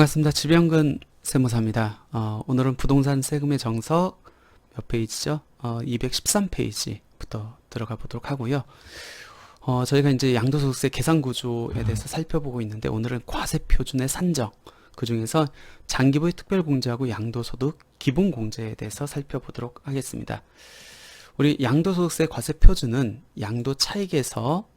반갑습니다. 지병근 세무사입니다. 오늘은 부동산 세금의 정석 몇 페이지죠? 213페이지부터 들어가 보도록 하고요. 저희가 이제 양도소득세 계산 구조에 대해서 살펴보고 있는데 오늘은 과세표준의 산정, 그 중에서 장기부의 특별공제하고 양도소득 기본공제에 대해서 살펴보도록 하겠습니다. 우리 양도소득세 과세표준은 양도 차익에서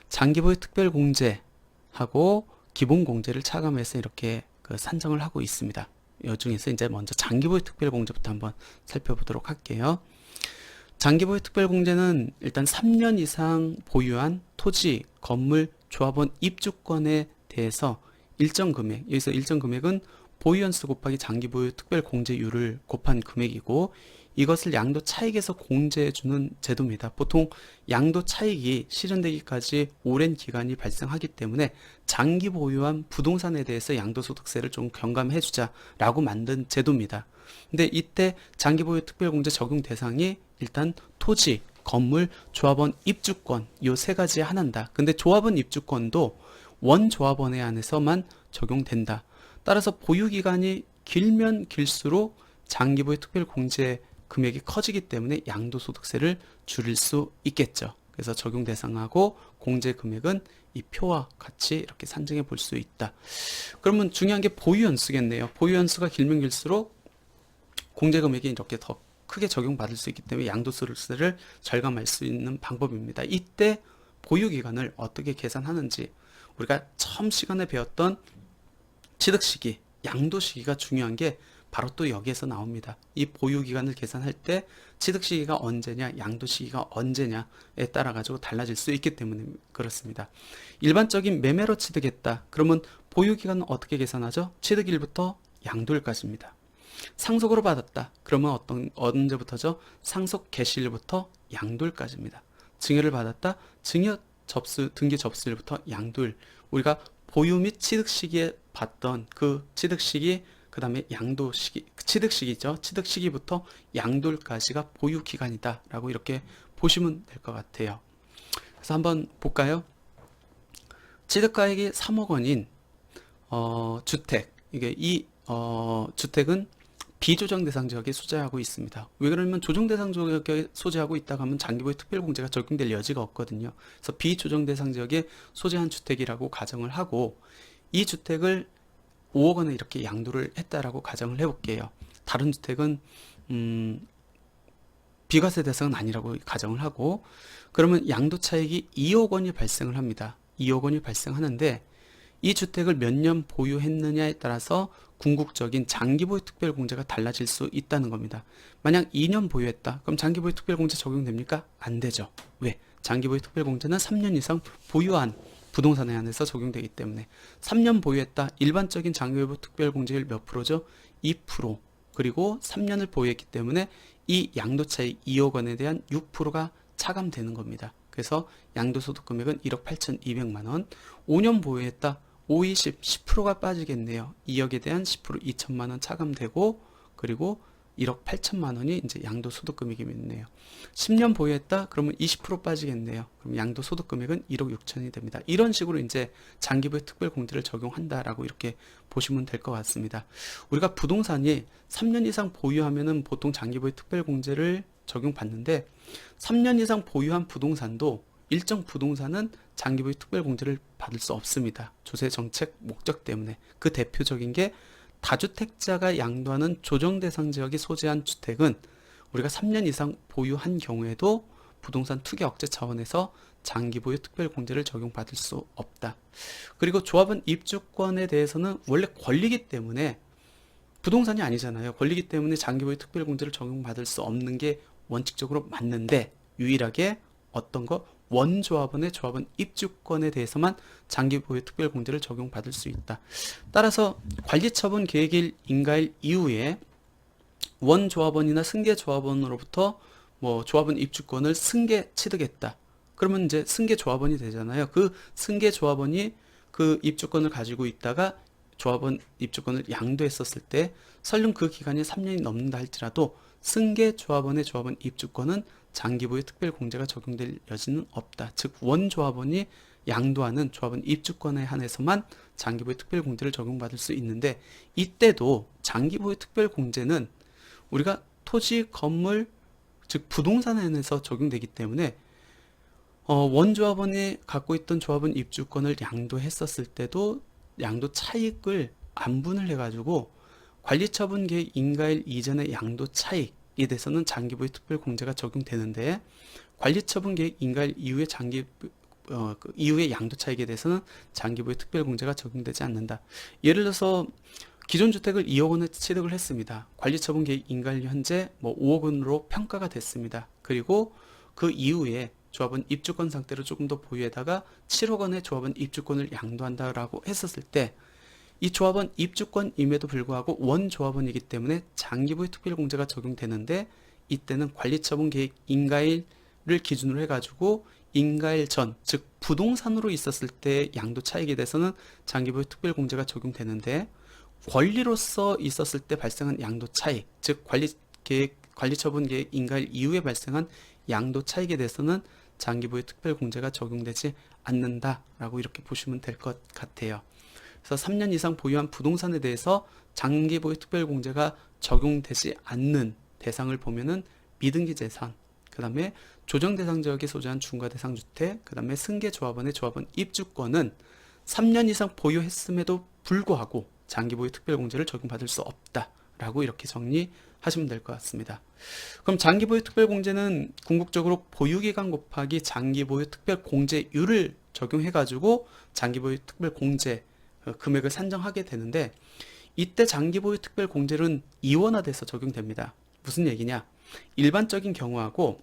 장기부의 특별공제하고 기본공제를 차감해서 이렇게 산정을 하고 있습니다. 이 중에서 이제 먼저 장기부의 특별공제부터 한번 살펴보도록 할게요. 장기부의 특별공제는 일단 3년 이상 보유한 토지, 건물, 조합원 입주권에 대해서 일정 금액, 여기서 일정 금액은 보유연수 곱하기 장기부의 특별공제율을 곱한 금액이고, 이것을 양도 차익에서 공제해주는 제도입니다. 보통 양도 차익이 실현되기까지 오랜 기간이 발생하기 때문에 장기 보유한 부동산에 대해서 양도소득세를 좀 경감해주자라고 만든 제도입니다. 근데 이때 장기 보유 특별공제 적용 대상이 일단 토지, 건물, 조합원 입주권 요 세 가지에 하나인다. 근데 조합원 입주권도 원조합원에 한해서만 적용된다. 따라서 보유기간이 길면 길수록 장기부의 특별공제 금액이 커지기 때문에 양도소득세를 줄일 수 있겠죠. 그래서 적용 대상하고 공제 금액은 이 표와 같이 이렇게 산정해 볼 수 있다. 그러면 중요한 게 보유연수겠네요. 보유연수가 길면 길수록 공제 금액이 이렇게 더 크게 적용받을 수 있기 때문에 양도소득세를 절감할 수 있는 방법입니다. 이때 보유기간을 어떻게 계산하는지, 우리가 처음 시간에 배웠던 취득시기, 양도시기가 중요한 게 바로 또 여기에서 나옵니다. 이 보유기간을 계산할 때 취득시기가 언제냐, 양도시기가 언제냐에 따라 가지고 달라질 수 있기 때문에 그렇습니다. 일반적인 매매로 취득했다. 그러면 보유기간은 어떻게 계산하죠? 취득일부터 양도일까지입니다. 상속으로 받았다. 그러면 언제부터죠? 상속 개시일부터 양도일까지입니다. 증여를 받았다. 증여 접수, 등기 접수일부터 양도일. 우리가 보유 및 취득 시기에 봤던 그 취득 시기, 그 다음에 양도 시기, 취득 시기죠. 취득 시기부터 양도일까지가 보유 기간이다 라고 이렇게 보시면 될 것 같아요. 그래서 한번 볼까요? 취득가액이 3억 원인 주택, 이게 주택은 비조정 대상 지역에 소재하고 있습니다. 왜 그러면 조정 대상 지역에 소재하고 있다고 하면 장기부의 특별공제가 적용될 여지가 없거든요. 그래서 비조정 대상 지역에 소재한 주택이라고 가정을 하고, 이 주택을 5억 원에 이렇게 양도를 했다라고 가정을 해볼게요. 다른 주택은 비과세 대상은 아니라고 가정을 하고, 그러면 양도 차익이 2억 원이 발생을 합니다. 2억 원이 발생하는데 이 주택을 몇 년 보유했느냐에 따라서 궁극적인 장기보유 특별공제가 달라질 수 있다는 겁니다. 만약 2년 보유했다. 그럼 장기보유 특별공제 적용됩니까? 안 되죠. 왜? 장기보유 특별공제는 3년 이상 보유한 부동산에 한해서 적용되기 때문에 3년 보유했다. 일반적인 장기보유 특별공제율 몇 프로죠? 2%. 그리고 3년을 보유했기 때문에 이 양도차익 2억 원에 대한 6%가 차감되는 겁니다. 그래서 양도소득 금액은 1억 8,200만 원. 5년 보유했다. 5, 20, 10%가 빠지겠네요. 2억에 대한 10% 2천만 원 차감되고, 그리고 1억 8천만 원이 이제 양도소득 금액이겠네요. 10년 보유했다? 그러면 20% 빠지겠네요. 그럼 양도소득 금액은 1억 6천이 됩니다. 이런 식으로 이제 장기부의 특별공제를 적용한다라고 이렇게 보시면 될 것 같습니다. 우리가 부동산이 3년 이상 보유하면은 보통 장기부의 특별공제를 적용받는데, 3년 이상 보유한 부동산도 일정 부동산은 장기부의 특별공제를 받을 수 없습니다. 조세 정책 목적 때문에. 그 대표적인 게 다주택자가 양도하는 조정대상 지역이 소재한 주택은 우리가 3년 이상 보유한 경우에도 부동산 투기 억제 차원에서 장기보유 특별공제를 적용받을 수 없다. 그리고 조합원 입주권에 대해서는 원래 권리기 때문에, 부동산이 아니잖아요. 권리기 때문에 장기보유 특별공제를 적용받을 수 없는 게 원칙적으로 맞는데, 유일하게 어떤 거? 원조합원의 조합원 입주권에 대해서만 장기보유 특별공제를 적용받을 수 있다. 따라서 관리처분 계획일 인가일 이후에 원조합원이나 승계조합원으로부터 조합원 입주권을 승계 취득했다. 그러면 이제 승계조합원이 되잖아요. 그 승계조합원이 그 입주권을 가지고 있다가 조합원 입주권을 양도했었을 때, 설령 그 기간이 3년이 넘는다 할지라도 승계조합원의 조합원 입주권은 장기보유 특별공제가 적용될 여지는 없다. 즉 원조합원이 양도하는 조합원 입주권에 한해서만 장기보유 특별공제를 적용받을 수 있는데, 이때도 장기보유 특별공제는 우리가 토지, 건물, 즉 부동산에 한해서 적용되기 때문에 원조합원이 갖고 있던 조합원 입주권을 양도했었을 때도 양도 차익을 안분을 해가지고 관리처분 계획 인가일 이전의 양도 차익에 대해서는 장기보유 특별공제가 적용되는데, 관리처분 계획 인가일 이후의 이후의 양도 차익에 대해서는 장기보유 특별공제가 적용되지 않는다. 예를 들어서 기존 주택을 2억 원에 취득을 했습니다. 관리처분 계획 인가일 현재 5억 원으로 평가가 됐습니다. 그리고 그 이후에 조합원 입주권 상태로 조금 더 보유에다가 7억 원의 조합원 입주권을 양도한다라고 했었을 때, 이 조합원 입주권임에도 불구하고 원조합원이기 때문에 장기보유 특별공제가 적용되는데, 이때는 관리처분 계획 인가일을 기준으로 해가지고 인가일 전, 즉 부동산으로 있었을 때 양도 차익에 대해서는 장기보유 특별공제가 적용되는데, 권리로서 있었을 때 발생한 양도 차익, 즉 관리처분 계획 인가일 이후에 발생한 양도 차익에 대해서는 장기보유 특별공제가 적용되지 않는다라고 이렇게 보시면 될 것 같아요. 그래서 3년 이상 보유한 부동산에 대해서 장기보유 특별공제가 적용되지 않는 대상을 보면은 미등기 재산, 그 다음에 조정대상 지역에 소재한 중과대상 주택, 그 다음에 승계조합원의 조합원 입주권은 3년 이상 보유했음에도 불구하고 장기보유 특별공제를 적용받을 수 없다라고 이렇게 정리하시면 될 것 같습니다. 그럼 장기보유 특별공제는 궁극적으로 보유기간 곱하기 장기보유 특별공제율을 적용해가지고 장기보유 특별공제 금액을 산정하게 되는데, 이때 장기보유 특별공제는 이원화돼서 적용됩니다. 무슨 얘기냐? 일반적인 경우하고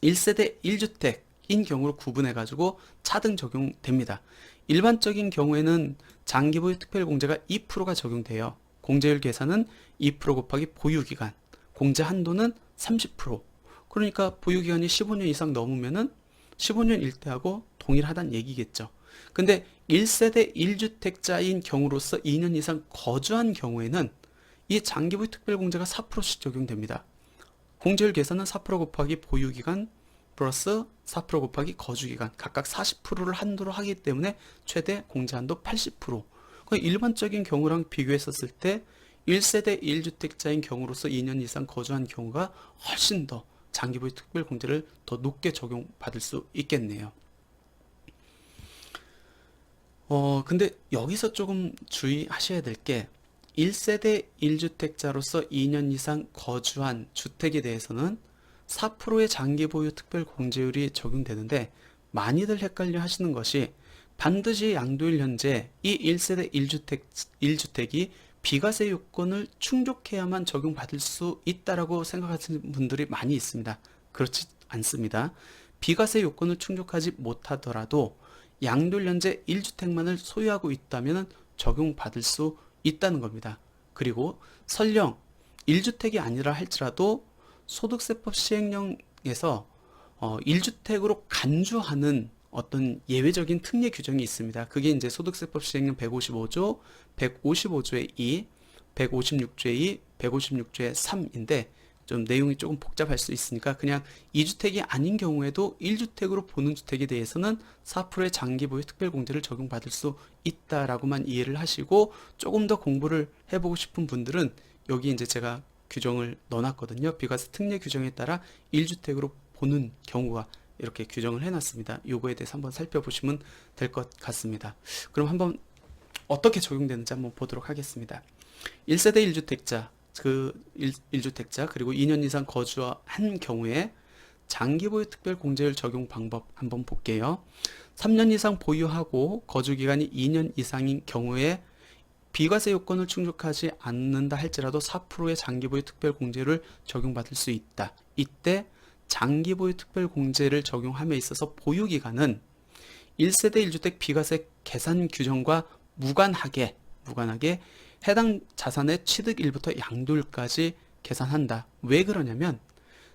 1세대 1주택인 경우로 구분해가지고 차등 적용됩니다. 일반적인 경우에는 장기보유 특별공제가 2%가 적용돼요. 공제율 계산은 2% 곱하기 보유기간, 공제 한도는 30%. 그러니까 보유기간이 15년 이상 넘으면은 15년 일대하고 동일하다는 얘기겠죠. 근데 1세대 1주택자인 경우로서 2년 이상 거주한 경우에는 이 장기보유 특별공제가 4%씩 적용됩니다. 공제율 계산은 4% 곱하기 보유기간 플러스 4% 곱하기 거주기간, 각각 40%를 한도로 하기 때문에 최대 공제한도 80%. 일반적인 경우랑 비교했었을 때 1세대 1주택자인 경우로서 2년 이상 거주한 경우가 훨씬 더 장기보유 특별공제를 더 높게 적용받을 수 있겠네요. 근데 여기서 조금 주의하셔야 될 게, 1세대 1주택자로서 2년 이상 거주한 주택에 대해서는 4%의 장기보유 특별공제율이 적용되는데, 많이들 헷갈려 하시는 것이 반드시 양도일 현재 이 1세대 1주택이 비과세 요건을 충족해야만 적용받을 수 있다라고 생각하시는 분들이 많이 있습니다. 그렇지 않습니다. 비과세 요건을 충족하지 못하더라도 양도일 현재 1주택만을 소유하고 있다면 적용받을 수 있다는 겁니다. 그리고 설령 1주택이 아니라 할지라도 소득세법 시행령에서 1주택으로 간주하는 어떤 예외적인 특례 규정이 있습니다. 그게 이제 소득세법 시행령 155조, 155조의 2, 156조의 2, 156조의 3인데 좀 내용이 조금 복잡할 수 있으니까 그냥 2주택이 아닌 경우에도 1주택으로 보는 주택에 대해서는 4%의 장기보유 특별공제를 적용받을 수 있다라고만 이해를 하시고, 조금 더 공부를 해보고 싶은 분들은 여기 이제 제가 규정을 넣어놨거든요. 비과세 특례 규정에 따라 1주택으로 보는 경우가 이렇게 규정을 해놨습니다. 요거에 대해서 한번 살펴보시면 될 것 같습니다. 그럼 한번 어떻게 적용되는지 한번 보도록 하겠습니다. 1세대 1주택자, 1주택자 그리고 2년 이상 거주한 경우에 장기보유 특별공제율 적용 방법 한번 볼게요. 3년 이상 보유하고 거주기간이 2년 이상인 경우에 비과세 요건을 충족하지 않는다 할지라도 4%의 장기보유 특별공제를 적용받을 수 있다. 이때 장기보유 특별공제를 적용함에 있어서 보유기간은 1세대 1주택 비과세 계산 규정과 무관하게 해당 자산의 취득일부터 양도일까지 계산한다. 왜 그러냐면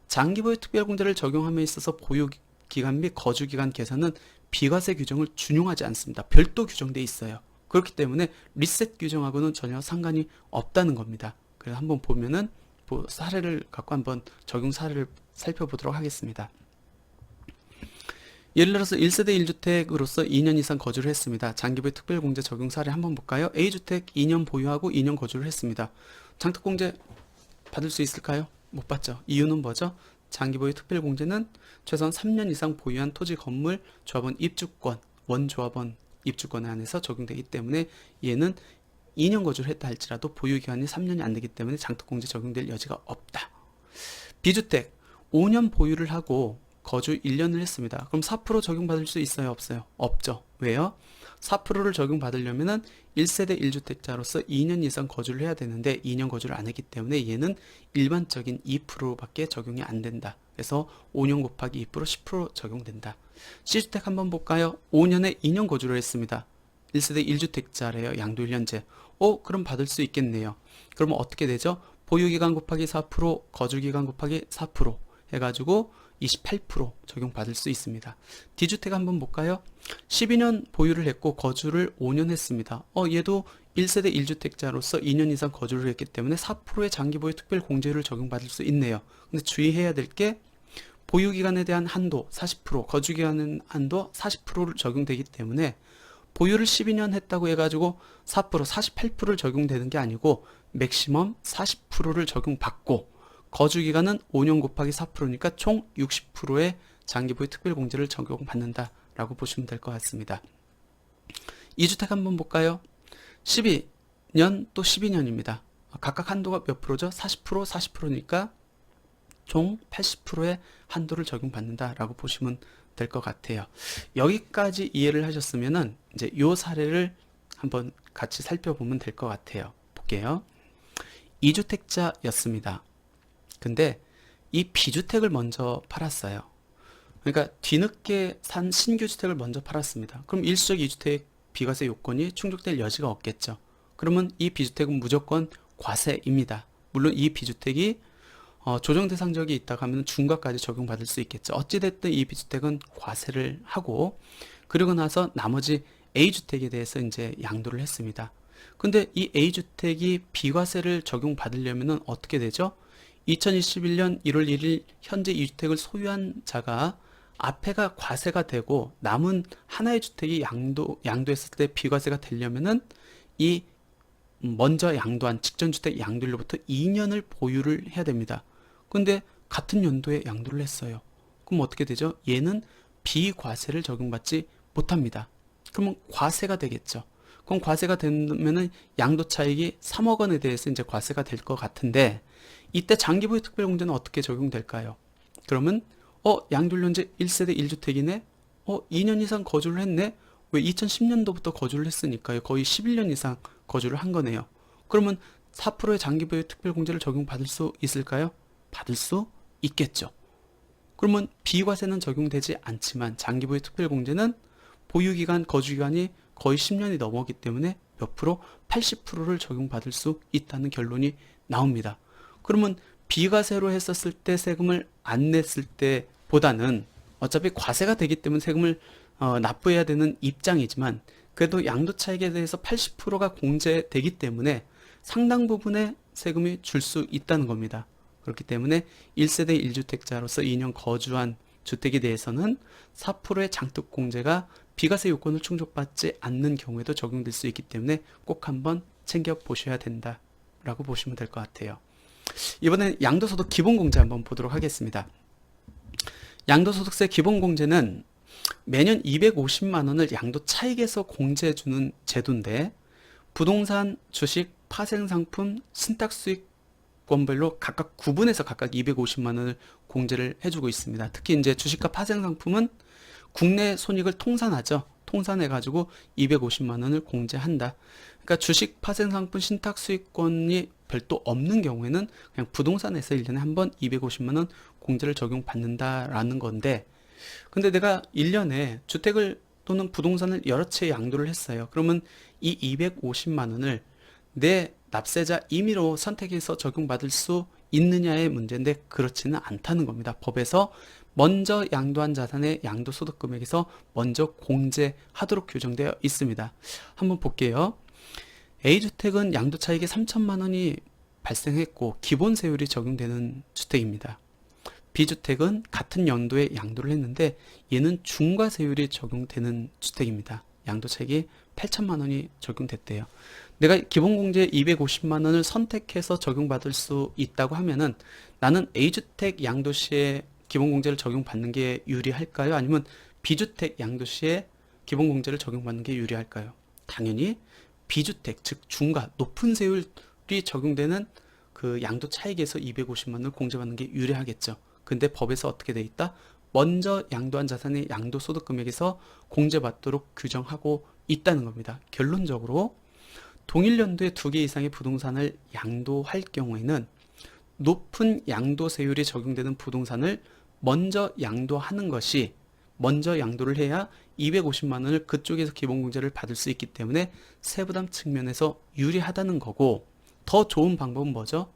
장기보유 특별공제를 적용함에 있어서 보유기간 및 거주기간 계산은 비과세 규정을 준용하지 않습니다. 별도 규정되어 있어요. 그렇기 때문에 리셋 규정하고는 전혀 상관이 없다는 겁니다. 그래서 한번 보면은 사례를 갖고 한번 적용 사례를 살펴보도록 하겠습니다. 예를 들어서 1세대 1주택으로서 2년 이상 거주를 했습니다. 장기부의 특별공제 적용 사례 한번 볼까요? A주택 2년 보유하고 2년 거주를 했습니다. 장특공제 받을 수 있을까요? 못 받죠. 이유는 뭐죠? 장기보유 특별공제는 최소한 3년 이상 보유한 토지 건물 조합원 입주권, 원조합원 입주권에 한해서 적용되기 때문에 얘는 2년 거주를 했다 할지라도 보유기간이 3년이 안 되기 때문에 장특공제 적용될 여지가 없다. B주택 5년 보유를 하고 거주 1년을 했습니다. 그럼 4% 적용받을 수 있어요? 없어요? 없죠. 왜요? 4%를 적용받으려면은 1세대 1주택자로서 2년 이상 거주를 해야 되는데 2년 거주를 안 했기 때문에 얘는 일반적인 2%밖에 적용이 안 된다. 그래서 5년 곱하기 2% 10% 적용된다. C주택 한번 볼까요? 5년에 2년 거주를 했습니다. 1세대 1주택자래요. 양도 1년제. 그럼 받을 수 있겠네요. 그러면 어떻게 되죠? 보유기간 곱하기 4%, 거주기간 곱하기 4% 해가지고 28% 적용받을 수 있습니다. D주택 한번 볼까요? 12년 보유를 했고 거주를 5년 했습니다. 얘도 1세대 1주택자로서 2년 이상 거주를 했기 때문에 4%의 장기보유 특별공제를 적용받을 수 있네요. 근데 주의해야 될 게 보유기간에 대한 한도 40%, 거주기간 한도 40%를 적용되기 때문에 보유를 12년 했다고 해가지고 4%, 48%를 적용되는 게 아니고 맥시멈 40%를 적용받고 거주기간은 5년 곱하기 4%니까 총 60%의 장기보유 특별공제를 적용받는다 라고 보시면 될 것 같습니다. 2주택 한번 볼까요? 12년 또 12년입니다. 각각 한도가 몇 프로죠? 40%, 40%니까 총 80%의 한도를 적용받는다 라고 보시면 될 것 같아요. 여기까지 이해를 하셨으면은 이제 요 사례를 한번 같이 살펴보면 될 것 같아요. 볼게요. 2주택자였습니다. 근데 이 B주택을 먼저 팔았어요. 그러니까 뒤늦게 산 신규 주택을 먼저 팔았습니다. 그럼 일시적 2주택 비과세 요건이 충족될 여지가 없겠죠. 그러면 이 B주택은 무조건 과세입니다. 물론 이 B주택이 조정 대상적이 있다고 하면 중과까지 적용받을 수 있겠죠. 어찌됐든 이 B주택은 과세를 하고 그리고 나서 나머지 A주택에 대해서 이제 양도를 했습니다. 근데 이 A주택이 비과세를 적용받으려면 어떻게 되죠? 2021년 1월 1일 현재 이 주택을 소유한 자가 앞에가 과세가 되고 남은 하나의 주택이 양도했을 때 비과세가 되려면은 이 먼저 양도한 직전 주택 양도일로부터 2년을 보유를 해야 됩니다. 근데 같은 연도에 양도를 했어요. 그럼 어떻게 되죠? 얘는 비과세를 적용받지 못합니다. 그러면 과세가 되겠죠. 그럼 과세가 되면은 양도 차익이 3억 원에 대해서 이제 과세가 될 것 같은데 이때 장기보유 특별공제는 어떻게 적용될까요? 그러면 양도일년제 1세대 1주택이네? 2년 이상 거주를 했네? 왜 2010년도부터 거주를 했으니까요. 거의 11년 이상 거주를 한 거네요. 그러면 4%의 장기보유 특별공제를 적용받을 수 있을까요? 받을 수 있겠죠. 그러면 비과세는 적용되지 않지만 장기보유 특별공제는 보유기간, 거주기간이 거의 10년이 넘었기 때문에 몇 프로? 80%를 적용받을 수 있다는 결론이 나옵니다. 그러면 비과세로 했었을 때 세금을 안 냈을 때보다는 어차피 과세가 되기 때문에 세금을 납부해야 되는 입장이지만 그래도 양도차익에 대해서 80%가 공제되기 때문에 상당 부분의 세금이 줄 수 있다는 겁니다. 그렇기 때문에 1세대 1주택자로서 2년 거주한 주택에 대해서는 4%의 장특공제가 비과세 요건을 충족받지 않는 경우에도 적용될 수 있기 때문에 꼭 한번 챙겨보셔야 된다라고 보시면 될 것 같아요. 이번엔 양도소득 기본공제 한번 보도록 하겠습니다. 양도소득세 기본공제는 매년 250만 원을 양도 차익에서 공제해주는 제도인데 부동산, 주식, 파생상품, 신탁수익권별로 각각 구분해서 각각 250만 원을 공제를 해주고 있습니다. 특히 이제 주식과 파생상품은 국내 손익을 통산하죠. 통산해가지고 250만 원을 공제한다. 그러니까 주식, 파생상품, 신탁수익권이 별도 없는 경우에는 그냥 부동산에서 1년에 한 번 250만 원 공제를 적용받는다라는 건데 근데 내가 1년에 주택을 또는 부동산을 여러 채 양도를 했어요. 그러면 이 250만 원을 내 납세자 임의로 선택해서 적용받을 수 있느냐의 문제인데 그렇지는 않다는 겁니다. 법에서 먼저 양도한 자산의 양도소득 금액에서 먼저 공제하도록 규정되어 있습니다. 한번 볼게요. A주택은 양도차익이 3천만 원이 발생했고 기본세율이 적용되는 주택입니다. B주택은 같은 연도에 양도를 했는데 얘는 중과세율이 적용되는 주택입니다. 양도 차익이 8천만 원이 적용됐대요. 내가 기본공제 250만 원을 선택해서 적용받을 수 있다고 하면은 나는 A주택 양도시에 기본공제를 적용받는 게 유리할까요? 아니면 B주택 양도시에 기본공제를 적용받는 게 유리할까요? 당연히 B주택, 즉 중과 높은 세율이 적용되는 그 양도 차익에서 250만 원을 공제받는 게 유리하겠죠. 근데 법에서 어떻게 돼 있다? 먼저 양도한 자산의 양도소득 금액에서 공제받도록 규정하고 있다는 겁니다. 결론적으로 동일 연도에 2개 이상의 부동산을 양도할 경우에는 높은 양도세율이 적용되는 부동산을 먼저 양도하는 것이, 먼저 양도를 해야 250만 원을 그쪽에서 기본공제를 받을 수 있기 때문에 세부담 측면에서 유리하다는 거고, 더 좋은 방법은 뭐죠?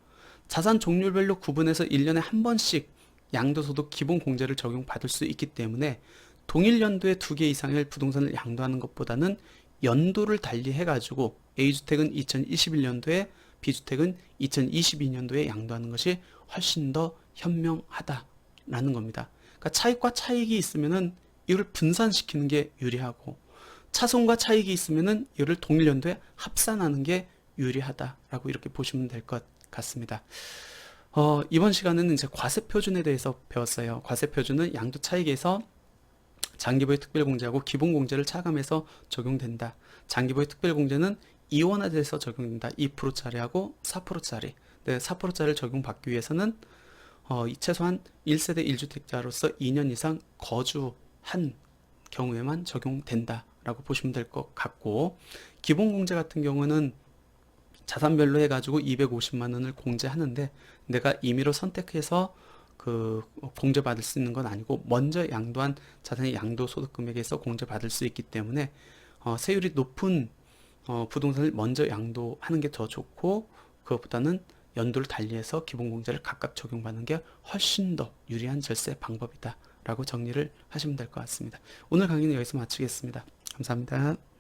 자산 종류별로 구분해서 1년에 한 번씩 양도소득 기본공제를 적용받을 수 있기 때문에 동일 연도에 2개 이상의 부동산을 양도하는 것보다는 연도를 달리 해가지고 A주택은 2021년도에 B주택은 2022년도에 양도하는 것이 훨씬 더 현명하다라는 겁니다. 그러니까 차익과 차익이 있으면은 이걸 분산시키는 게 유리하고, 차손과 차익이 있으면은 이를 동일 연도에 합산하는 게 유리하다라고 이렇게 보시면 될 것 같습니다. 이번 시간은 이제 과세표준에 대해서 배웠어요. 과세표준은 양도 차익에서 장기보유 특별공제하고 기본공제를 차감해서 적용된다. 장기보유 특별공제는 이원화돼서 적용된다. 2%짜리하고 4%짜리. 네, 4%짜리를 적용받기 위해서는 최소한 1세대 1주택자로서 2년 이상 거주한 경우에만 적용된다라고 보시면 될 것 같고, 기본공제 같은 경우는 자산별로 해가지고 250만 원을 공제하는데 내가 임의로 선택해서 그 공제받을 수 있는 건 아니고 먼저 양도한 자산의 양도소득 금액에서 공제받을 수 있기 때문에 세율이 높은 부동산을 먼저 양도하는 게 더 좋고, 그것보다는 연도를 달리해서 기본공제를 각각 적용받는 게 훨씬 더 유리한 절세 방법이다 라고 정리를 하시면 될 것 같습니다. 오늘 강의는 여기서 마치겠습니다. 감사합니다.